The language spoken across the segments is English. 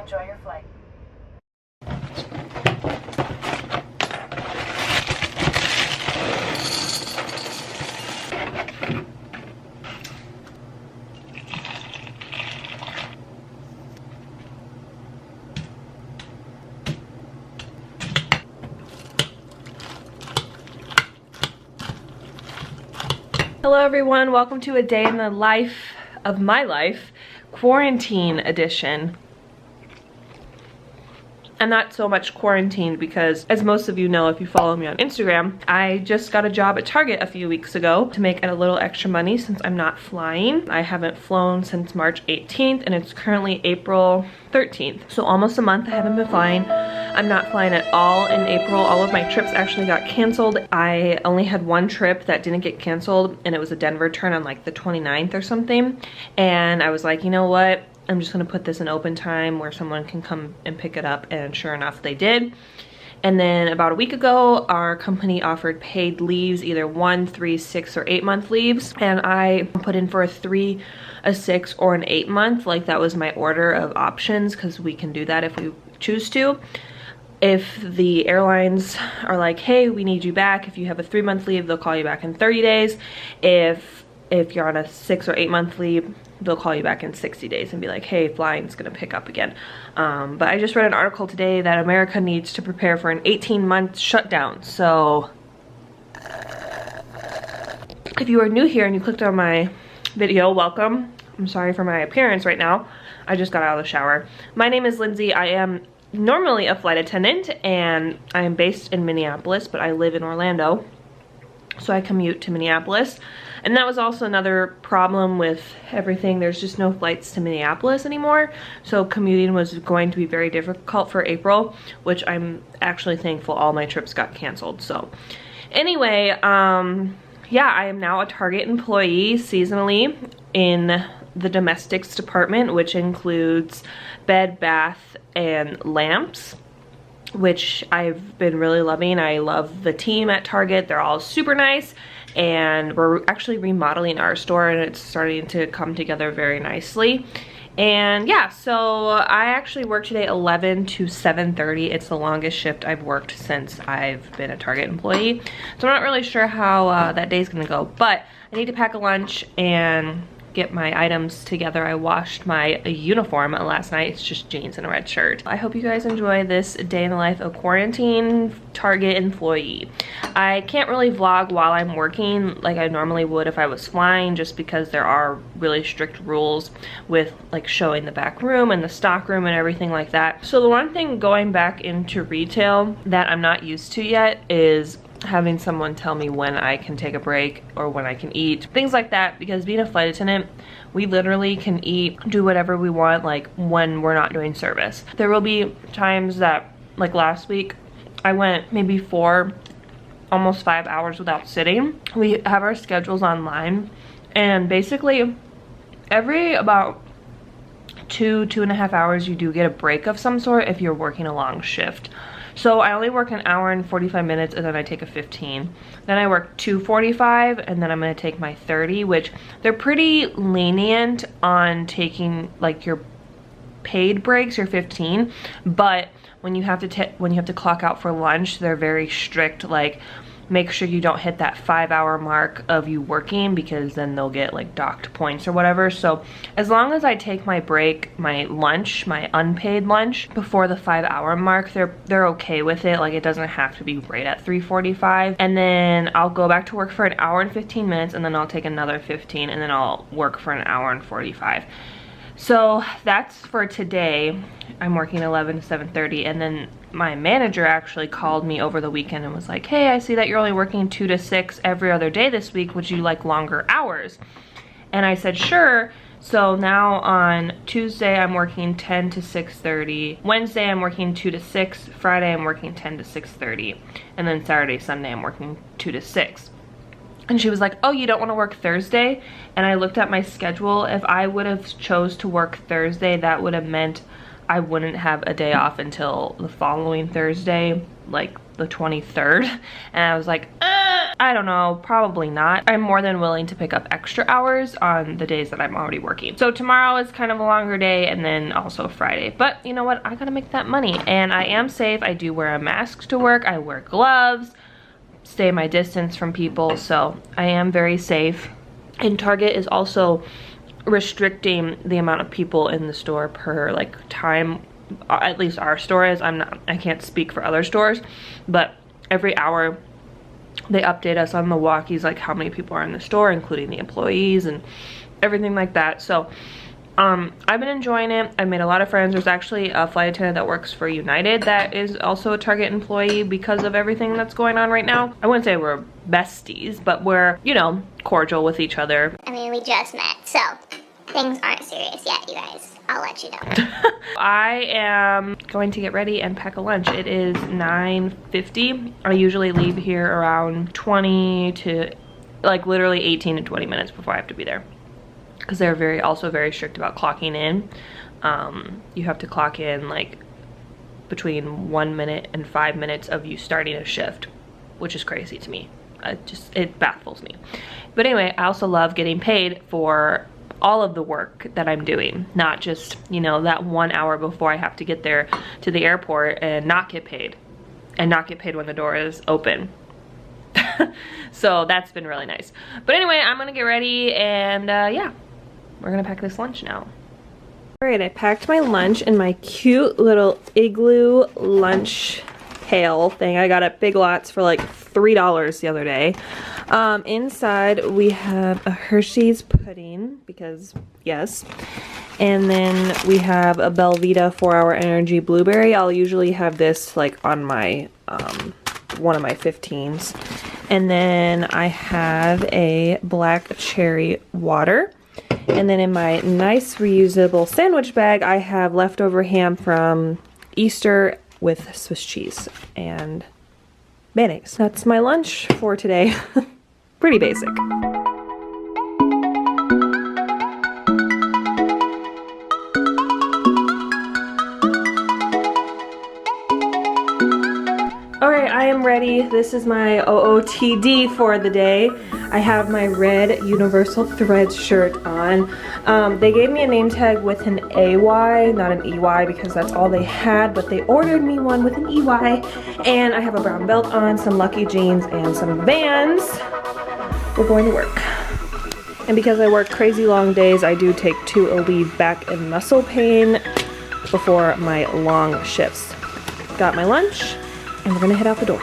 Enjoy your flight. Hello everyone, welcome to a day in the life of my life, quarantine edition. I'm not so much quarantined because, as most of you know if you follow me on Instagram, I just got a job at Target a few weeks ago to make a little extra money since I'm not flying. I haven't flown since March 18th and it's currently April 13th. So almost a month I haven't been flying. I'm not flying at all in April. All of my trips actually got canceled. I only had one trip that didn't get canceled and it was a Denver turn on like the 29th or something. And I was like, you know what? I'm just gonna put this in open time where someone can come and pick it up, and sure enough they did. And then about a week ago, our company offered paid leaves, either 1, 3, 6, or 8 month leaves. And I put in for a 3, a 6, or an 8 month. Like that was my order of options because we can do that if we choose to. If the airlines are like, hey, we need you back. If you have a 3 month leave, they'll call you back in 30 days. If you're on a 6 or 8 month leave, they'll call you back in 60 days and be like, hey, flying's gonna pick up again. But I just read an article today that America needs to prepare for an 18-month shutdown. So if you are new here and you clicked on my video, welcome. I'm sorry for my appearance right now. I just got out of the shower. My name is Lindsay. I am normally a flight attendant and I am based in Minneapolis, but I live in Orlando. So I commute to Minneapolis. And that was also another problem with everything. There's just no flights to Minneapolis anymore. So commuting was going to be very difficult for April, which I'm actually thankful all my trips got canceled. So anyway, yeah, I am now a Target employee seasonally in the domestics department, which includes bed, bath, and lamps, which I've been really loving. I love the team at Target. They're all super nice. And we're actually remodeling our store and it's starting to come together very nicely. And yeah, so I actually work today 11 to 7:30. It's the longest shift I've worked since I've been a Target employee. So I'm not really sure how that day's gonna go, but I need to pack a lunch and get my items together. I washed my uniform last night. It's just jeans and a red shirt. I hope you guys enjoy this day in the life of quarantine Target employee. I can't really vlog while I'm working like I normally would if I was flying, just because there are really strict rules with like showing the back room and the stock room and everything like that. So the one thing going back into retail that I'm not used to yet is having someone tell me when I can take a break or when I can eat, things like that, because being a flight attendant, we literally can eat, do whatever we want, like when we're not doing service. There will be times that, like last week, I went maybe 4, almost 5 hours without sitting. We have our schedules online, and basically every about 2.5 hours you do get a break of some sort if you're working a long shift. So I only work an hour and 45 minutes and then I take a 15. Then I work 2:45 and then I'm gonna take my 30, which they're pretty lenient on taking like your paid breaks, your 15, but when you have to clock out for lunch, they're very strict, like make sure you don't hit that 5-hour mark of you working, because then they'll get like docked points or whatever. So as long as I take my break, my lunch, my unpaid lunch before the 5-hour mark, they're okay with it. Like it doesn't have to be right at 3:45. And then I'll go back to work for an hour and 15 minutes and then I'll take another 15 and then I'll work for an hour and 45. So that's for today. I'm working 11 to 7:30, and then my manager actually called me over the weekend and was like, hey, I see that you're only working 2 to 6 every other day this week. Would you like longer hours? And I said, sure. So now on Tuesday, I'm working 10 to 6:30. Wednesday, I'm working 2 to 6. Friday, I'm working 10 to 6:30. And then Saturday, Sunday, I'm working 2 to 6. And she was like, oh, you don't want to work Thursday? And I looked at my schedule. If I would have chose to work Thursday, that would have meant I wouldn't have a day off until the following Thursday, like the 23rd. And I was like, I don't know, probably not. I'm more than willing to pick up extra hours on the days that I'm already working. So tomorrow is kind of a longer day, and then also Friday. But you know what? I gotta make that money, and I am safe. I do wear a mask to work. I wear gloves, stay my distance from people, so I am very safe. And Target is also restricting the amount of people in the store per like time. At least our store is. I can't speak for other stores, but every hour they update us on the walkies, like how many people are in the store, including the employees and everything like that. So I've been enjoying it. I've made a lot of friends. There's actually a flight attendant that works for United that is also a Target employee because of everything that's going on right now. I wouldn't say we're besties, but we're, you know, cordial with each other. I mean, we just met, so things aren't serious yet, you guys. I'll let you know. I am going to get ready and pack a lunch. It is 9:50. I usually leave here around 20 to like literally 18 to 20 minutes before I have to be there, because they're also very strict about clocking in. You have to clock in like between 1 minute and 5 minutes of you starting a shift, which is crazy to me. It baffles me. But anyway, I also love getting paid for all of the work that I'm doing, not just, you know, that 1 hour before I have to get there to the airport and not get paid, and not get paid when the door is open. So that's been really nice. But anyway, I'm gonna get ready, and yeah, we're gonna pack this lunch now. All right, I packed my lunch in my cute little igloo lunch pail thing I got at Big Lots for like $3 the other day. Inside we have a Hershey's pudding, because yes, and then we have a Belvita 4-Hour Energy blueberry. I'll usually have this like on my one of my 15s, and then I have a black cherry water. And then in my nice reusable sandwich bag, I have leftover ham from Easter with Swiss cheese and mayonnaise. That's my lunch for today. Pretty basic. Alright, I am ready. This is my OOTD for the day. I have my red Universal Threads shirt on. They gave me a name tag with an AY, not an EY, because that's all they had, but they ordered me one with an EY. And I have a brown belt on, some Lucky jeans, and some Vans. We're going to work. And because I work crazy long days, I do take 2 a leave back and muscle pain before my long shifts. Got my lunch, and we're gonna head out the door.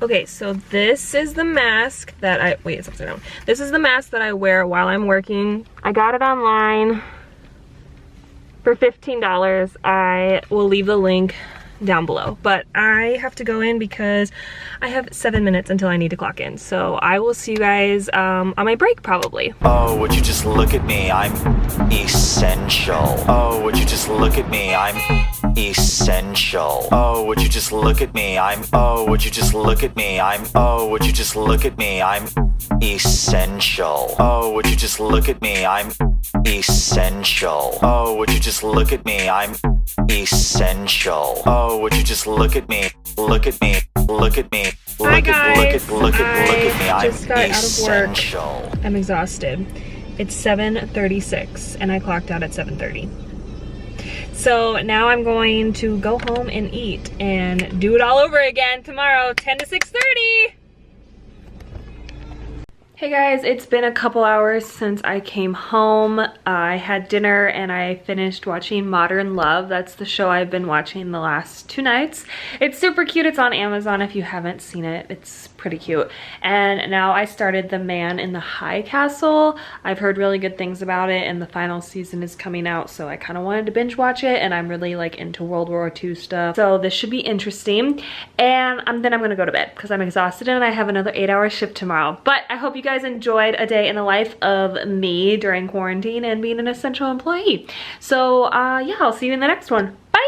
Okay, so this is the mask that I, wait, it's upside down. This is the mask that I wear while I'm working. I got it online for $15. I will leave the link down below, but I have to go in because I have 7 minutes until I need to clock in. So I will see you guys on my break probably. Oh, would you just look at me? I'm essential. Oh, would you just look at me? I'm essential. Oh, would you just look at me? Oh, would you just look at me? Oh, would you just look at me? I'm essential. Oh, would you just look at me? I'm essential. Oh, would you just look at me? I'm essential. Oh, would you just look at me? Look at me. Look at me. Hi guys, look at me. I just got essential. out of work. I'm exhausted. It's 7:36 and I clocked out at 7:30. So now I'm going to go home and eat and do it all over again tomorrow, 10 to 6:30. Hey guys, it's been a couple hours since I came home. I had dinner and I finished watching Modern Love. That's the show I've been watching the last 2 nights. It's super cute. It's on Amazon if you haven't seen it. It's pretty cute. And now I started The Man in the High Castle. I've heard really good things about it and the final season is coming out, so I kind of wanted to binge watch it, and I'm really like into World War II stuff. So this should be interesting. And then I'm gonna go to bed because I'm exhausted and I have another 8-hour shift tomorrow. But I hope you guys enjoyed a day in the life of me during quarantine and being an essential employee. So yeah, I'll see you in the next one. Bye!